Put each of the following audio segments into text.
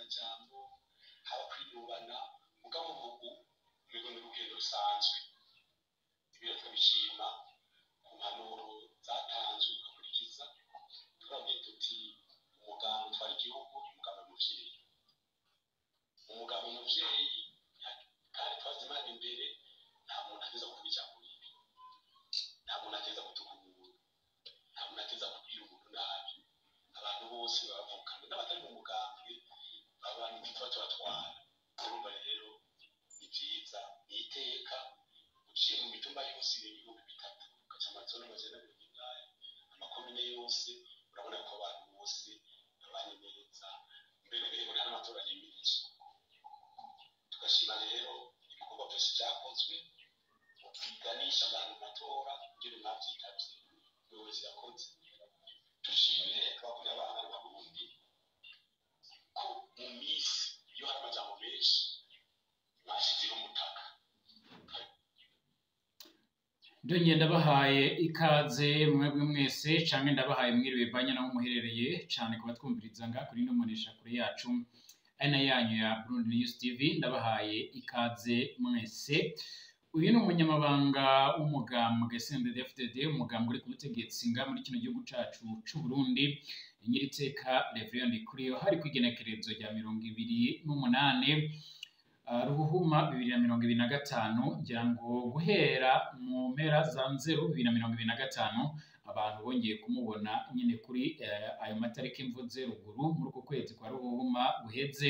amajambo haba kwinubana mugabo ubu mwebwe n'urugendo rusanzwe ibyo tukabishima ku mpanuro zatanzwe ugakurikiza turabwiye tuti umugabo utwara igihugu umugabo muvyeyi kandi twazimana imbere nta muntu ateza kuvuga ijambo ribi nta muntu ateza gutuka umuntu nta muntu ateza kubwira umuntu nabi abantu bose bavukana n'abatari mu mugambwe abantu tuba tubatwara urumva rero ni vyiza ni iteka uciye mu mitumba yose ibihumbi bitatu ugaca amazona amajana abiri n'ingahe amakomine yose urabona ko abantu bose babanye neza mbere rero n'amatora yimirije tugashima rero ibikorwa byose byakozwe biganisha abantu mu matora ngene mwavyitavye umuyobozi yakoze dushimire abavuga abantu b'abarundi ko mu misi iyo hari amajambo menshi bashizeho umutaka Ndonye ndabahaye ikaze mwebwe mwese canke ndabahaye mwiriwe banya naho muherereye cane kuba twumviriza nga kuri no monesha kure yacu ana yanyu ya Burundi News TV ndabahaye ikaze mwese uyu ni umunyamabanga w'umugambwe CNDD-FDD umugambwe uri ku butegetsi nga muri kino gihugu cacu c'u Burundi Nyiriteka Reverend Ndikuriyo hari kwigenekerezo rya 28 Ruhuhuma 2025 ngira ngo guhera mu mpera za 2025 abantu bongeye kumubona nyine kuri ayo matariki mvuze ruguru muri uko kwezi kwa Ruhuhuma guheze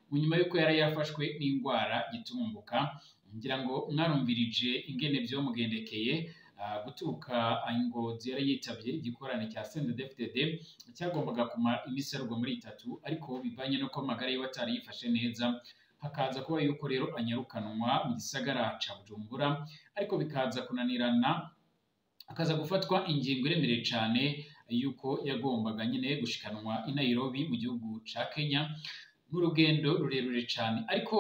mu nyuma yuko yari yafashwe n'ingwara gitumbuka ngira ngo mwarumvirije ingene byo mugendekeye guturuka Ngozi yari yitavye igikorane cya CNDD-FDD cyagombaga kumara imiserwa muri 3 ariko bivanye no ko magara yiwe atari yifashe neza hakaza kuba yuko rero anyarukanwa mu gisagara ca Bujumbura ariko bikaza kunanirana akaza gufatwa ingingo iremereye cane yuko yagombaga nyine gushikanwa i Nairobi mu gihugu ca Kenya n'urugendo rurerure cane ariko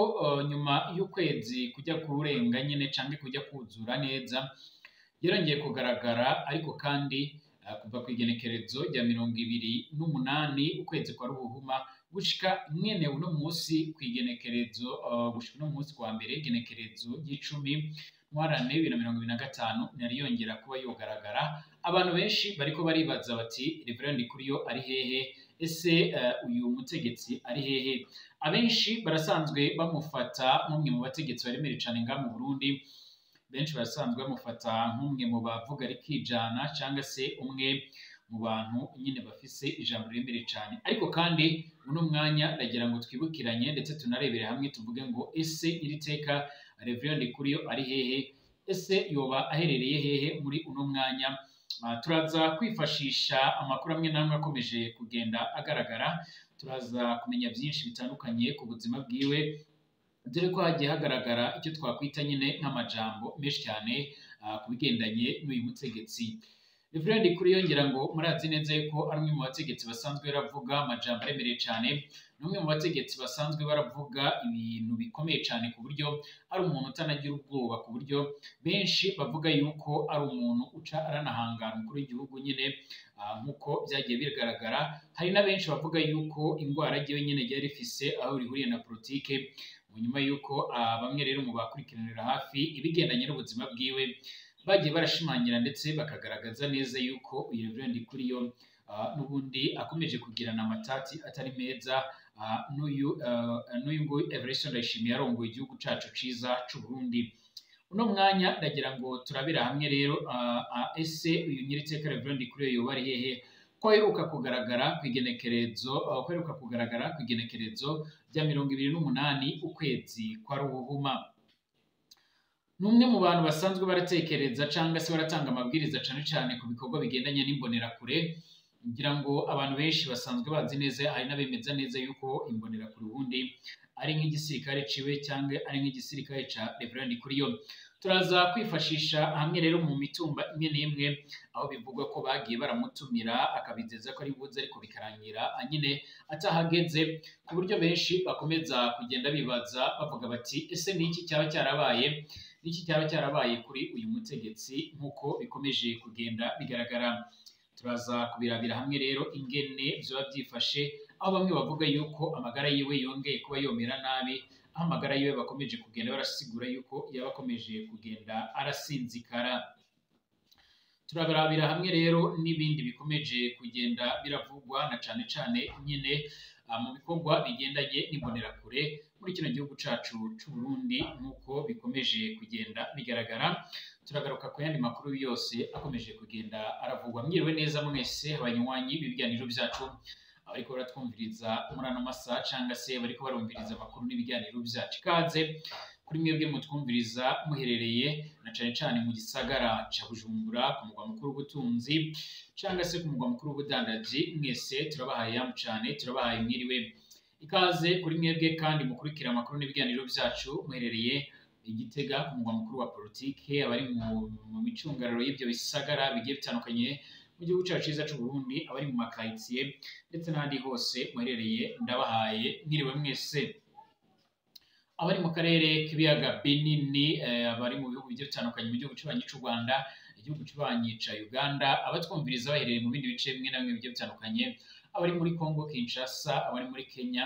nyuma y'ukwezi kujya kurenga nyine canke kujya kuzura neza yarongeye kugaragara ariko kandi kuva ku igenekerezo rya 28 ukwezi kwa Ruhuhuma gushika mwene uno munsi kwigenekerezo gushika no munsi kwa mbere igenekerezo y'icumi ntwarane 2025 nari yongera kuba yogaragara abantu benshi bariko baribaza bati Reverend Ndikuriyo ari hehe ese uyu mutegetsi ari hehe abenshi barasanzwe bamufata nk'umwe mu bategetsi baremere cyane nga mu Burundi benshi barasanzwe bamufata nk'umwe mu bavuga rikijana cyangwa se umwe mu bantu nyine bafise ijambo riremere cyane ariko kandi uno mwanya ndagira ngo twibukiranye ndetse tunarebere hamwe tuvuge ngo ese Nyiriteka Reverend Ndikuriyo ari hehe ese yoba aherereye hehe muri uno mwanya turaza kwifashisha amakuru amwe namwe akomeje kugenda agaragara turaza kumenya byinshi bitandukanye ku buzima bwiwe dore ko hagiye hagaragara icyo twakwita nyine nk'amajambo menshi cyane ku bigendanye n'uyu mutegetsi Reverend Ndikuriyo ngira ngo murazi neza yuko ari umwe mu bategetsi basanzwe baravuga amajambo aremereye cyane n'umwe mu bategetsi basanzwe baravuga ibintu bikomeye cyane ku buryo ari umuntu utanagira ubwoba ku buryo benshi bavuga yuko ari umuntu uca aranahangara umukuru w'igihugu nyine nkuko byagiye bigaragara hari na benshi bavuga yuko ingwara agiye nyine yari rifise aho rihuriye na politike mu nyuma yuko bamwe rero mu bakurikiranira hafi ibigendanye n'ubuzima bwiwe bagiye barashimangira ndetse bakagaragaza neza yuko uyu Reverend Ndikuriyo n'ubundi akomeje kugirana amatati atari meza n'uyu ngo Everest Ndayishimiye yarongoye igihugu cacu ciza c'u Burundi uno mwanya ndagira ngo turabira hamwe rero ese uyu Nyiriteka Reverend Ndikuriyo yoba ari hehe ko aheruka kugaragara ku igenekerezo rya 28 ukwezi kwa Ruhuhuma numwe mu bantu basanzwe baratekereza cyangwa se baratanga amabwiriza cyane ku bikorwa bigendanye n'imbonerakure ngira ngo abantu benshi basanzwe bazi neza hari n'abemeza neza yuko imbonerakure ubundi ari nk'igisirikare ciwe cyangwa ari nk'igisirikare ca Reverend Ndikuriyo turaza kwifashisha hamwe rero mu mitumba imwe n'imwe aho bivugwa ko bagiye baramutumira akabizeza ko ari buze ariko bikarangira nyine atahageze ku buryo benshi bakomeza kugenda bibaza bavuga bati ese niki cyaba cyarabaye kuri uyu mutegetsi nkuko bikomeje kugenda bigaragara turaza kubirabira hamwe rero ingene byoba byifashe aho bamwe bavuga yuko amagara yiwe yongeye kuba yomera nabi, aho amagara yiwe bakomeje kugenda barasigura yuko yaba akomeje kugenda arasinzikara. Turabarabira hamwe rero n'ibindi bikomeje kugenda biravugwa na cane nyine mu bikorwa bigendanye n'imbonerakure muri kino gihugu cacu c'u Burundi nk'uko bikomeje kugenda bigaragara. Turagaruka ku yandi makuru yose akomeje kugenda aravugwa. Mwiriwe neza mwese abanywanyi b'ibiganiro vyacu, abariko baratwumviriza muri ano masaha canga se bariko barumviriza amakuru n'ibiganiro vyacu. Ikaze kuri mwebwe mutwumviriza muherereye na cane mu gisagara ca Bujumbura ku mugwa mukuru w'ubutunzi canga se ku mugwa mukuru w'ubudandaji, mwese turabahaye yamu cane, turabahaye mwiriwe. Ikaze kuri mwebwe kandi mukurikira amakuru n'ibiganiro vyacu muherereye Igitega ku mugwa mukuru wa politike, abari mu micungararo y'ivyo bisagara bigiye bitandukanye mu gihugu cacu ciza c'u Burundi, abari mu makaritsiye ndetse n'ahandi hose muherereye, ndabahaye mwiriwe mwese. Abari mu karere k'ibiyaga binini, abari mu bihugu bigiye bitandukanye mu gihugu c'ubanyi c'u Rwanda, igihugu c'ubanyi ca Uganda, abatwumviriza baherereye mu bindi bice bimwe na bimwe bigiye bitandukanye, abari muri Congo Kinshasa, abari muri Kenya,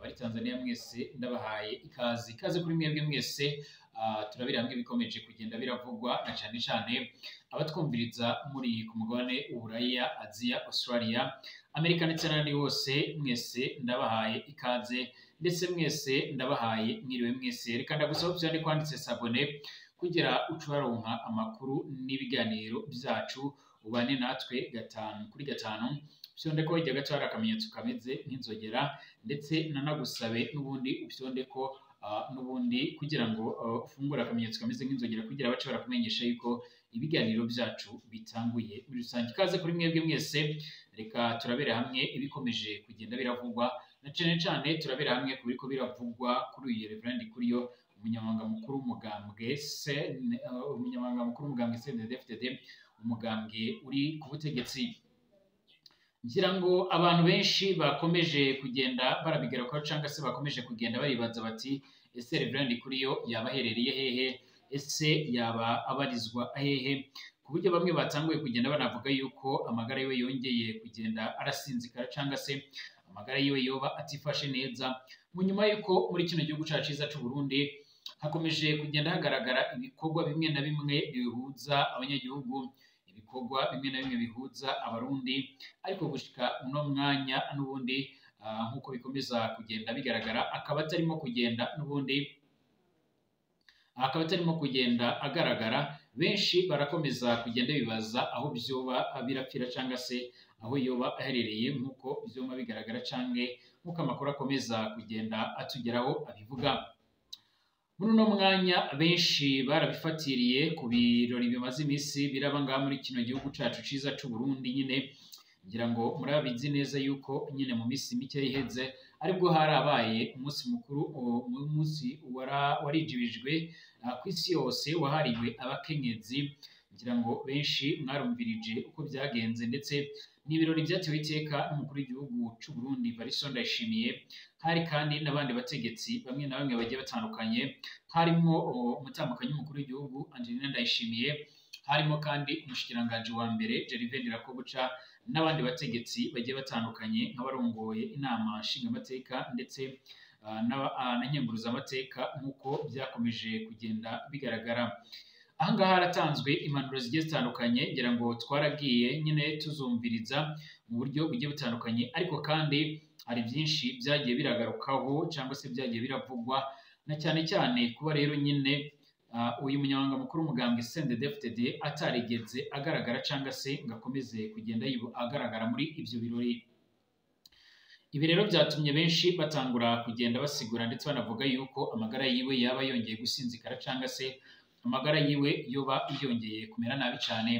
abari Tanzania, mwese ndabahaye ikaze kuri mwebwe mwese. Turabira hamwe bikomeje kugenda biravugwa na cane abatwumviriza muri ku mugabane w'Uburaya, Aziya, Australia, Amerika ndetse n'ahandi hose, mwese ndabahaye ikaze ndetse mwese ndabahaye mwiriwe mwese. Reka ndagusaba vyane kwanditse sabone kugira ucuraronka amakuru n'ibiganiro vyacu, ubane natwe 5 kuri 5. Fyonde ko ijya gato hari akamenyetso kameze nk'inzogera, ndetse nanagusabe n'ubundi ufyonde ko n'ubundi kugira ngo ufungure akamenyetso kameze nk'inzogera kugira bace barakumenyesha yuko ibiganiro vyacu bitanguye muri rusange. Ikaze kuri mwebwe mwese. Reka turabera hamwe ibikomeje kugenda biravugwa na cane turabera hamwe kubiko biravugwa kuri uyu Reverend Kuriyo, umunyamabanga mukuru w'umugambwe CNDD-FDD, umugambwe uri ku butegetsi. Ngira ngo abantu benshi bakomeje kugenda barabigarukaho canga se bakomeje kugenda baribaza bati ese Reverend Kuriyo yaba aherereye hehe, ese yaba abarizwa hehe, ku buryo bamwe batanguye kugenda banavuga yuko amagara yiwe yongeye kugenda arasinzikara canga se amagara yiwe yoba atifashe neza. Mu nyuma yuko muri kino gihugu cacu ciza c'u Burundi hakomeje kugenda hagaragara ibikorwa bimwe na bimwe bihuza abanyagihugu, ibikorwa bimwe na bimwe bihuza abarundi, ariko gushika uno mwanya n'ubundi nk'uko bikomeza kugenda bigaragara akaba atarimo kugenda agaragara. Benshi barakomeza kugenda bibaza aho vyoba birapfira canga se aho yoba aherereye, nk'uko vyoba bigaragara canke nk'uko amakuru akomeza kugenda atugeraho abivuga. Muri uno mwanya benshi barabifatiriye ku birori bimaze imisi biraba ngaha muri kino gihugu cacu ciza c'u Burundi. Nyine ngira ngo murabizi neza yuko nyine mu misi mike iheze aribwo harabaye umunsi mukuru, umunsi warijibijwe ku isi yose wahariwe abakenyezi. Ngira ngo benshi mwarumvirije uko vyagenze, ndetse n'ibirori vyatewe iteka n'umukuru w'igihugu c'u Burundi Evariste Ndayishimiye. Hari kandi n'abandi bategetsi bamwe na bamwe bagiye batandukanye, harimo umutambukanyi w'umukuru w'igihugu Angelina Ndayishimiye, harimo kandi umushikiranganji wa mbere Gervais Ndirakobuca, n'abandi bategetsi bagiye batandukanye nk'abarongoye inama nshingamateka ndetse na nkenguruzamateka nk'uko vyakomeje kugenda bigaragara. Ahangaha haratanzwe impanuro zigiye zitandukanye, ngira ngo twaragiye nyine tuzumviriza mu buryo bugiye butandukanye, ariko kandi hari byinshi byagiye biragarukaho cyangwa se byagiye biravugwa, na cyane kuba rero nyine uyu munyamabanga mukuru w'umugambwe CNDD-FDD atarigeze agaragara cyangwa se ngo akomeze kugenda agaragara muri ibyo birori. Ibi rero byatumye benshi batangura kugenda basigura ndetse banavuga yuko amagara yiwe yaba yongeye gusinzikara cyangwa se amagara yiwe yoba yongeye kumera nabi cyane.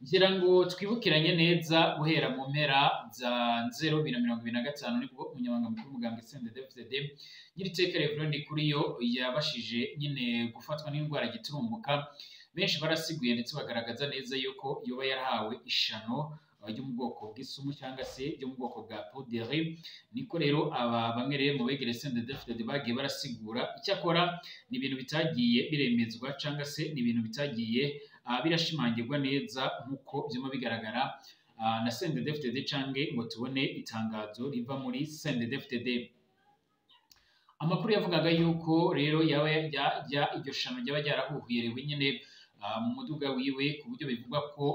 Ngira ngo twibukiranye neza guhera mu mpera za 2025 nibwo umunyamabanga mukuru w'umugambwe CNDD-FDD Nyiriteka Reverend Kuriyo yabashije nyine gufatwa n'indwara giturumbuka. Benshi barasiguye ndetse bagaragaza neza yuko yoba yarahawe ishano ryo mu bwoko bw'isumu cyangwa se ryo mu bwoko bwa poderi. Niko rero aba bamwe rero mu begere CNDD-FDD bagiye barasigura. Icyakora ni ibintu bitagiye biremezwa cyangwa se ni ibintu bitagiye birashimangirwa neza nk'uko byuma bigaragara. na CNDD-FDD canke ngo tubone itangazo riva muri CNDD-FDD. Amakuru yavugaga yuko rero yaba iryo shano ryaba ryarahuhwerewe nyene mu muduga wiwe, ku buryo bivugwa ko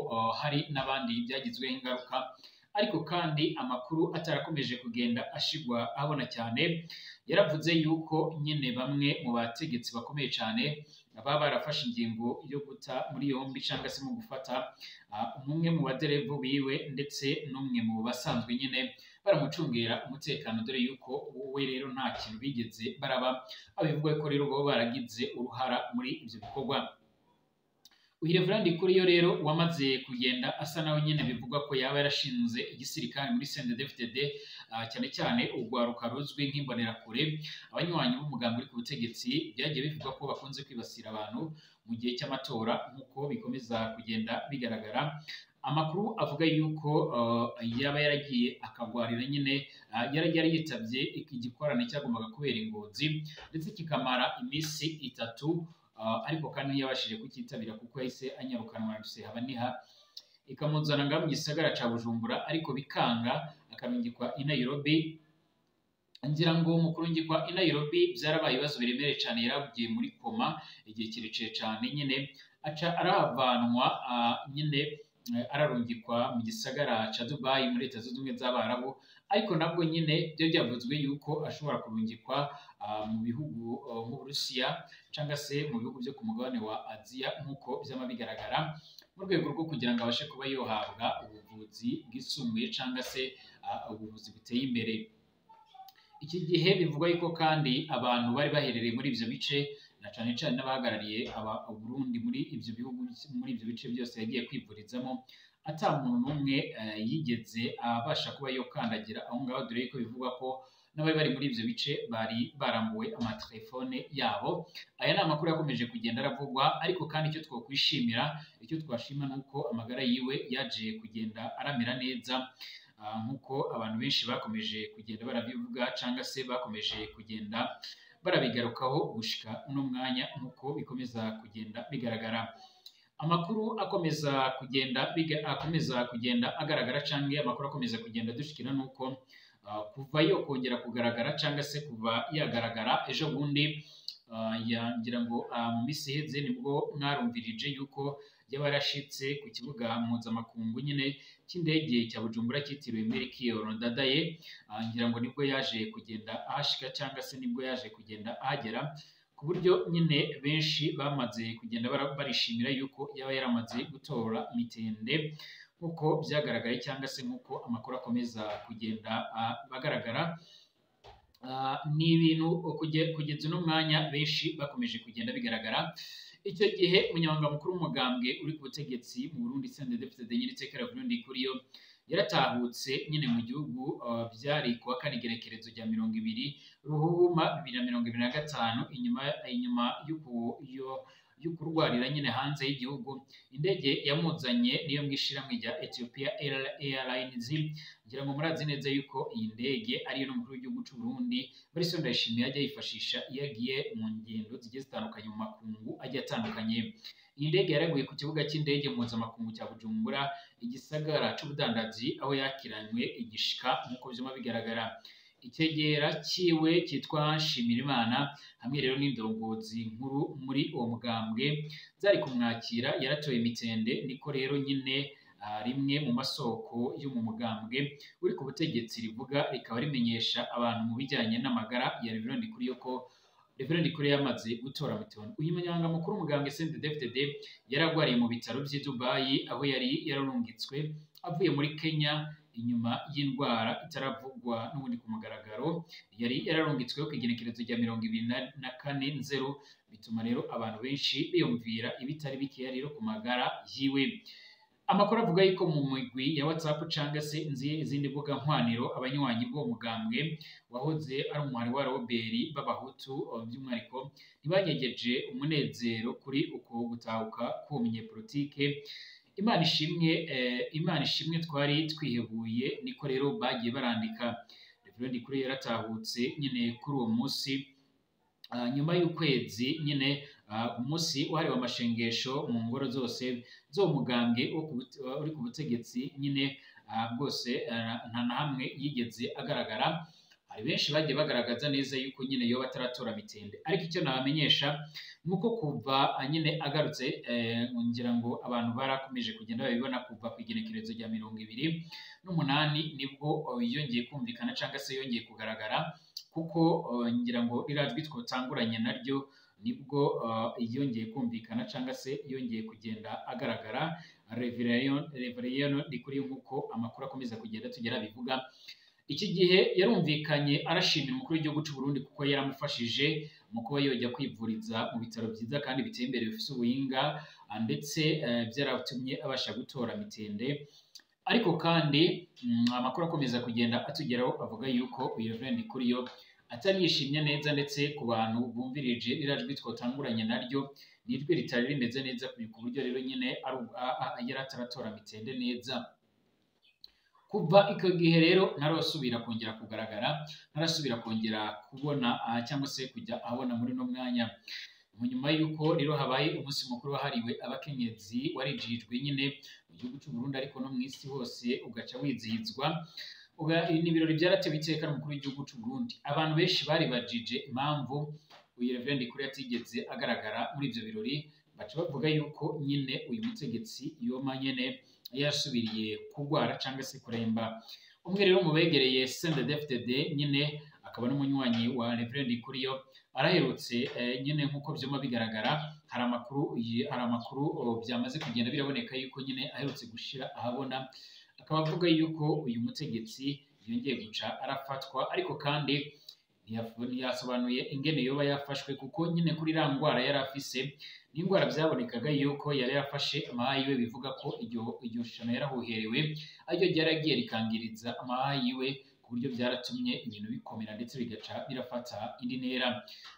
hari n'abandi byagizweho ingaruka, ariko kandi amakuru atarakomeje kugenda ashigwa abona cyane. Yaravuze yuko nyine bamwe mu bategetsi bakomeye cyane baba barafashe ingingo yo guta muri yombi cyangwa se mu gufata umwe mu baderevu biwe ndetse n'umwe mu basanzwe nyine baramucungera umutekano, dore yuko wowe rero nta kintu bigeze baraba. Abivuga ko rero baba baragize uruhara muri ibyo bikorwa. Uyu Reverend Ikuriyo rero wamaze kugenda asa nawe nyine bivugwa ko yaba yarashinze igisirikare muri CNDD-FDD, cyane cyane urwaruka ruzwi nk'imbonerakure. Abanywanyi b'umugambi uri ku butegetsi byagiye bivugwa ko bakunze kwibasira abantu mu gihe cy'amatora nk'uko bikomeza kugenda bigaragara. Amakuru avuga yuko yaba yaragiye akagwarira nyine yari yitabye igikorane cyagombaga kubera i Ngozi ndetse kikamara iminsi 3, ariko kandi ntiyabashije kukitabira kuko yahise anyarukanwa na Rusehabaniha ikamuzana ngaho mu gisagara ca Bujumbura, ariko bikanga akarungikwa i Nairobi. Ngira ngo mu kurungikwa i Nairobi byarabaye ibibazo biremereye cyane, yaragiye muri koma igihe kirekire cyane, nyine aca aravanwa nyine ararungikwa mu gisagara ca Dubai muri Leta Zunze Ubumwe z'Abarabu, ariko nabwo nyine byo byavuzwe yuko ashobora kurungikwa mu bihugu nk'Uburusiya cyangwa se mu bihugu byo ku mugabane wa Aziya nk'uko byama bigaragara, mu rwego rwo kugira ngo abashe kuba yohabwa ubuvuzi bwisumbuye cyangwa se ubuvuzi buteye imbere. Iki gihe bivugwa yuko kandi abantu bari baherereye muri ibyo bice na cyane cyane n'abahagarariye Burundi muri ibyo bihugu, muri ibyo bice byose yagiye kwivurizamo, ata muntu n'umwe yigeze abasha kuba yokandagira aho ngaho, dore yuko bivugwa ko n'abari bari muri ibyo bice bari barambuwe amatelefone yabo. Aya ni amakuru yakomeje kugenda aravugwa, ariko kandi icyo twokwishimira, icyo twashima ni uko amagara yiwe yaje kugenda aramera neza, nk'uko abantu benshi bakomeje kugenda barabivuga cyangwa se bakomeje kugenda barabigarukaho gushika uno mwanya nk'uko bikomeza kugenda bigaragara. Amakuru akomeza kugenda agaragara cyangwa amakuru akomeza kugenda dushikira nuko kuva yo kongera kugaragara cyangwa se kuva yagaragara ejo bundi, ngira ngo mu minsi iheze nibwo mwarumvirije yuko yaba yarashitse ku kibuga mpuzamakungu nyine cy'indege cya Bujumbura cyitiriwe Melchior Ndadaye. Ngira ngo nibwo yaje kugenda ahashika cyangwa se nibwo yaje kugenda ahagera, ku buryo nyine benshi bamaze kugenda barishimira yuko yaba yaramaze gutora mitende nk'uko byagaragaye cyangwa se nk'uko amakuru akomeza kugenda bagaragara. Ni ibintu kugeza uno mwanya benshi bakomeje kugenda bigaragara. Icyo gihe umunyamabanga mukuru w'umugambwe uri ku butegetsi mu Burundi CNDD-FDD nyir'iteka Reverend Ikuriyo yaratahutse nyine mu gihugu, byari kuwa kane igenekerezo rya 20 Ruhuhuma 2025, inyuma yo kurwarira nyine hanze y'igihugu. Indege yamuzanye niyo mw'ishiramwe rya Ethiopia Airlines. Ngira ngo murazi neza yuko iyi ndege ariyo n'umukuru w'igihugu cy'u Burundi Evariste Ndayishimiye ajya yifashisha iyo agiye mu ngendo zigiye zitandukanye mu makungu agiye atandukanye. Iyi ndege yaraguye ku kibuga cy'indege mpuzamakungu cya Bujumbura, igisagara c'ubudandaji, aho yakiranywe igishika nk'uko byuma bigaragara. Icyegera ciwe cyitwa Nshimirimana hamwe rero n'indongozi nkuru muri uwo mugambwe zari kumwakira, yaratoye mitende. Niko rero nyine rimwe mu masoko yo mu mugambwe uri ku butegetsi rivuga, rikaba rimenyesha abantu mu bijyanye n'amagara ya Reverend Ikuriyo ko Reverend Ikuriyo yamaze gutora mitende. Uyu munyamabanga mukuru w'umugambwe CNDD-FDD yaragwariye mu bitaro by'i Dubai, aho yari yararungitswe avuye muri Kenya inyuma y'indwara itaravugwa n'ubundi ku mugaragaro. Yari yararungitsweho ku igenekerezo rya 24/0, bituma rero abantu benshi biyumvira ibitari bikeya rero ku magara yiwe. Amakuru avuga yuko mu migwi ya WhatsApp cyangwa se izindi mbuga nkoranyambaga, abanywanyi b'uwo mugambwe wahoze ari umuhari wa Robert b'abahutu by'umwihariko ntibanyegeje umunezero kuri uko gutahuka k'uwo munyepolitike. Imana ishimwe twari twihebuye, niko rero bagiye barandika. Reverend Ikuriyo yaratahutse nyine kuri uwo munsi, nyuma y'ukwezi nyine, umunsi wahariwe amashengesho mu ngoro zose zo mugambwe uri ku butegetsi nyine, bwose nta na hamwe yigeze agaragara. Hari benshi bagiye bagaragaza neza yuko nyine yoba ataratora mitende, ariko icyo nabamenyesha nuko kuva nyine agarutse ngira ngo abantu barakomeje kugenda babibona kuva ku igenekerezo rya 28 nibwo yongeye kumvikana cyangwa se yongeye kugaragara, kuko ngira ngo rirajwi twotanguranye naryo nibwo yongeye kumvikana cyangwa se yongeye kugenda agaragara. Reverien Ndikuriyo nk'uko amakuru akomeza kugenda tugera bivuga, iki gihe yarumvikanye arashimira umukuru w'igihugu cy'u Burundi kuko yaramufashije mu kuba yojya kwivuriza mu bitaro byiza kandi biteye imbere bifite ubuhinga, ndetse byaratumye abasha gutora mitende. Ariko kandi amakuru akomeza kugenda atugeraho avuga yuko uyu Reverien Ndikuriyo atari yishimye neza, ndetse ku bantu bumvirije rirajwi twotanguranye naryo nijwi ritari rimeze neza ku buryo rero nyine yari ataratora mitende neza. Kuva icyo gihe rero ntarasubira kongera kugaragara, ntarasubira kongera kubona cyangwa se kujya abona muri no mwanya. Nyuma y'uko rero habaye umunsi mukuru wahariwe abakenyezi warijijwe nyine mu gihugu cy'u Burundi ariko no mu isi hose ugaca wizihizwa, n'ibirori byaratewe iteka n'umukuru w'igihugu cy'u Burundi. Abantu benshi bari bajije impamvu uyu Reverien Ndikuriyo atigeze agaragara muri ibyo birori, baca bavuga yuko nyine uyu mutegetsi yoma nyene yasubiriye kugwara cyangwa se kuremba. Umwe rero mu begereye CNDD-FDD nyine akaba n'umunywanyi wa Reverien Ndikuriyo araherutse nyine nk'uko byoma bigaragara, hari amakuru byamaze kugenda biraboneka yuko nyine aherutse gushira ahabona, akaba avuga yuko uyu mutegetsi yongeye guca arafatwa, ariko kandi ntiyasobanuye ingene yoba yafashwe, kuko nyine kuri iriya ndwara yari afise n'indwara byabonekaga yuko yari yafashe amahaha yiwe, bivuga ko iryo shano yarahuherewe aryo ryaragiye rikangiriza amahaha yiwe ku buryo byaratumye ibintu bikomera ndetse bigaca birafata indi ntera.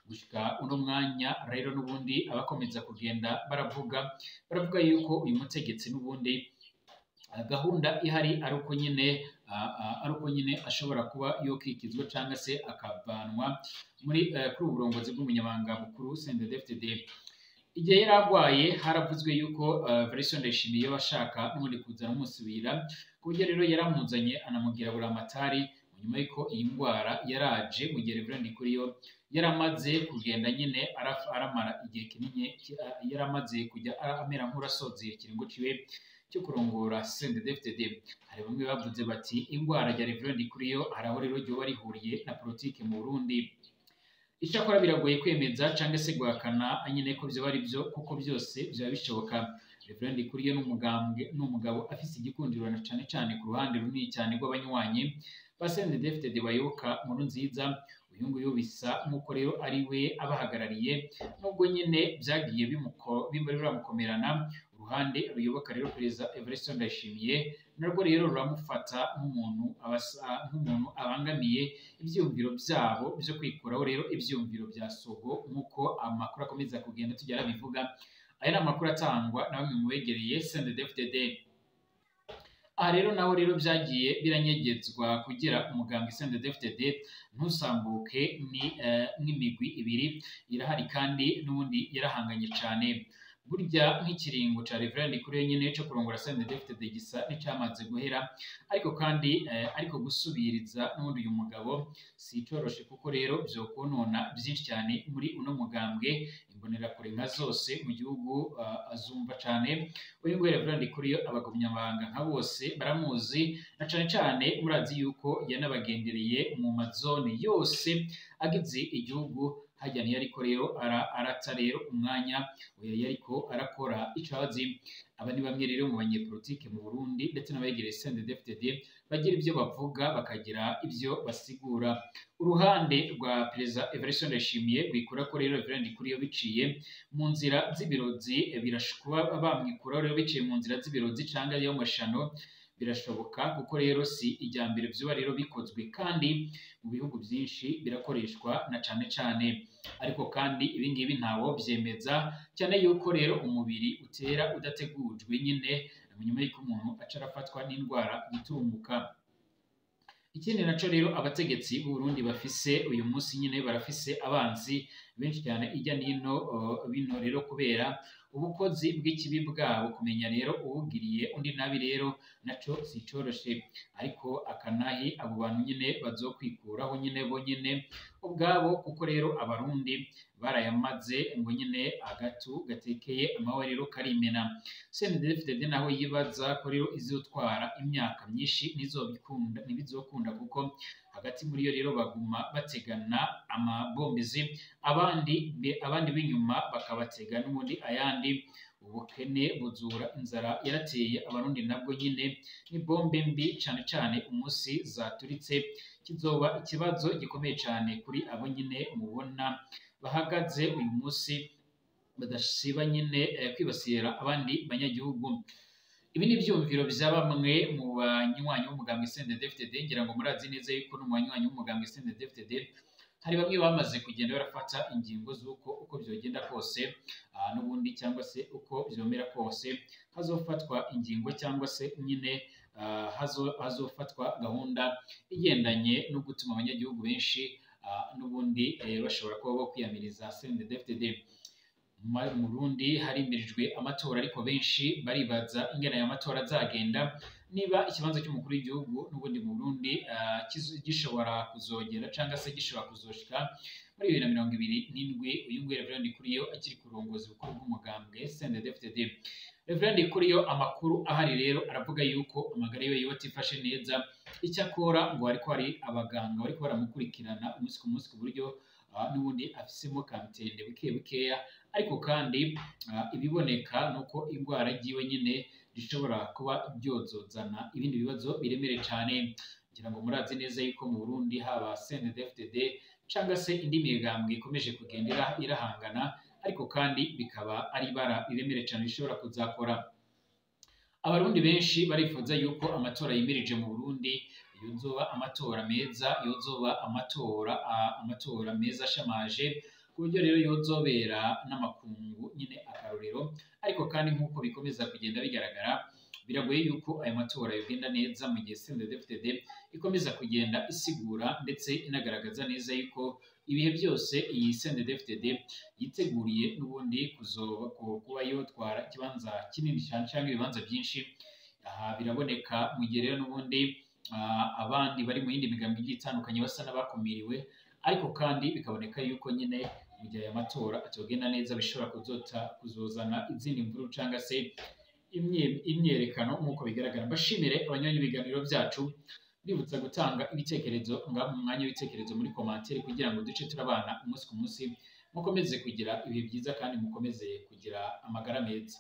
Gushika uno mwanya rero n'ubundi abakomeza kugenda baravuga yuko uyu mutegetsi n'ubundi gahunda ihari ari uko nyine ashobora kuba yokikizwa cyangwa se akavanwa kuri ubu burongozi bw'umunyamabanga mukuru CNDD-FDD. Igihe yari arwaye haravuzwe yuko Evariste Ndayishimiye bashaka n'ubundi kuzana umusubira, ku buryo rero yaramuzanye anamubwira buramatari. Nyuma y'uko iyi ndwara yaraje mu gihe Reverien Ndikuriyo yaramaze kugenda nyine aramara igihe kinini, yaramaze kujya amera nk'urasoze ikiringo ciwe cyo kurongora CNDD-FDD. Hari bamwe bavuze bati indwara ya Reverien Ndikuriyo hari aho rero ryoba rihuriye na politike mu Burundi. Icyakora biragoye kwemeza cyangwa se guhakana nyine ko byo ari byo, kuko byose byaba bishoboka. Reverien Ndikuriyo n'umugabo afise igikundiro na cyane ku ruhande runini cyane rw'abanywanyi ba CNDD-FDD bayoboka Nkurunziza. Uyu nguyu bisa nk'uko rero ari we abahagarariye, nubwo nyine byagiye biramukomerana. Uruhande ruyoboka rero Perezida Evariste Ndayishimiye narwo rero ruramufata nk'umuntu abangamiye ibyumviro byabo byo kwikuraho rero ibyumviro bya Sogo, nk'uko amakuru akomeza kugenda tugera bivuga. Aya ni amakuru atangwa na bamwe mu begereye CNDD-FDD. Aha rero naho rero byagiye biranyegezwa kugira umugambi CNDD-FDD ntusambuke, n'imigwi ibiri irahari kandi n'ubundi yarahanganye cyane. Burya nk'ikiringo ca Reverien Ndikuriyo nyine cyo kurongora CNDD-FDD gisa n'icyamaze guhera, ariko gusubiriza n'ubundi uyu mugabo si icoroshe, kuko rero byokonona byinshi cyane muri uno mugambwe. Imbonerakure nka zose mu gihugu azumva cyane uyu nguyu Reverien Ndikuriyo. Abagumyamabanga nka bose baramuzi, na cyane murazi yuko yanabagendereye mu mazone yose agize igihugu. Hajya ntiyariko rero arata rero umwanya yariko arakora icazi. Aba ni bamwe rero mu banyepolitike mu Burundi ndetse n'abegereye CNDD-FDD bagira ibyo bavuga bakagira ibyo basigura. Uruhande rwa Perezida Evariste Ndayishimiye rwikura ko rero Reverien Ndikuriyo biciye mu nzira z'ibirozi, birashoboka bamwikura rero biciye mu nzira z'ibirozi cyangwa yo mashano, birashoboka kuko rero si ijyambere byo rero bikozwe, kandi mu bihugu byinshi birakoreshwa na cyane. Ariko kandi ibi ngibi ntawo byemeza cyane yuko rero umubiri utera udategujwe nyine nyuma y'uko umuntu aca arafatwa n'indwara gitumbuka. Ikindi naco rero abategetsi b'u Burundi bafise uyu munsi nyine barafise abanzi benshi cyane ijya nino bino rero kubera ubukozi bw'ikibi bwabo. Kumenya rero uwugiriye undi nabi rero naco sicoroshe, ariko akanahi abo bantu nyene bazokwikuraho nyene bo nyene ubwabo, kuko rero abarundi barayamaze ngo nyene agatu gatekeye amawariro karimena. CNDD-FDD naho yibaza ko rero izotwara imyaka myinshi ntibizokunda, kuko hagati muri yo rero baguma bategana amabombezi, abandi b'inyuma bakabatega n'ubundi ayandi. Ubukene buzura, inzara yarateye abarundi, nabwo nyine ni bombe mbi cane cane umunsi zaturitse. Kizoba ikibazo gikomeye cane kuri abo nyine mubona bahagaze uyu munsi badasiba nyine kwibasira abandi banyagihugu. Ibi ni ivyumviro vya bamwe mu banywanyi b'umugambwe CNDD-FDD. Ngira ngo murazi neza yuko no mu banywanyi b'umugambwe CNDD-FDD hari bamwe bamaze kugenda barafata ingingo z'uko uko vyogenda kose n'ubundi cyangwa se uko vyomera kose hazofatwa ingingo cyangwa se nyine hazofatwa gahunda igendanye no gutuma abanyagihugu benshi n'ubundi bashobora kuba bo kwiyamiriza CNDD-FDD. Mu Burundi harimirijwe amatora, ariko benshi baribaza ingene aya matora azagenda, niba ikibanza cy'umukuru w'igihugu n'ubundi mu Burundi gishobora kuzogera cyangwa se gishobora kuzoshika muri 2027 uyu nguyu Reverend Ndikuriyo akiri ku burongozi bukuru bw'umugambwe CNDD-FDD. Reverend Ndikuriyo amakuru ahari rero aravuga yuko amagara yiwe yotifashe neza, icyakora ngo ariko hari abaganga bariko baramukurikirana umunsi ku munsi ku buryo n'ubundi afisemo kamitende bukeya, ariko kandi ibiboneka nuko indwara ryiwe nyine rishobora kuba byozozana ibindi bibazo biremere cyane. Ngira ngo murazi neza yuko mu Burundi haba CNDD-FDD cyangwa se indi migambwe ikomeje kugendera irahangana, ariko kandi bikaba ari bara iremere cyane rishobora kuzakora. Abarundi benshi barifuza yuko amatora yimirije mu Burundi yozoba amatora meza, yozoba amatora meza ashamaje, ku buryo rero yozobera n'amakungu nyine akarorero. Ariko kandi nk'uko bikomeza kugenda bigaragara, biragoye yuko aya matora yogenda neza mu gihe CNDD-FDD ikomeza kugenda isigura ndetse inagaragaza neza yuko ibihe byose iyi CNDD-FDD yiteguriye n'ubundi kuba yotwara ikibanza kinini cyane cyangwa ibibanza byinshi. Aha biraboneka mu gihe rero n'ubundi abandi bari mu yindi migambi igiye itandukanye basa n'abakumiriwe, ariko kandi bikaboneka yuko nyine mu gihe aya matora atogenda neza bishobora kuzozana izindi mvuru cyangwa se imyerekano nk'uko bigaragara. Mbashimire abanywanyi b'ibiganiro byacu, bibutsa gutanga ibitekerezo mu mwanya w'ibitekerezo muri commentaire kugira ngo duce turabana umunsi ku munsi. Mukomeze kugira ibihe byiza kandi mukomeze kugira amagara meza.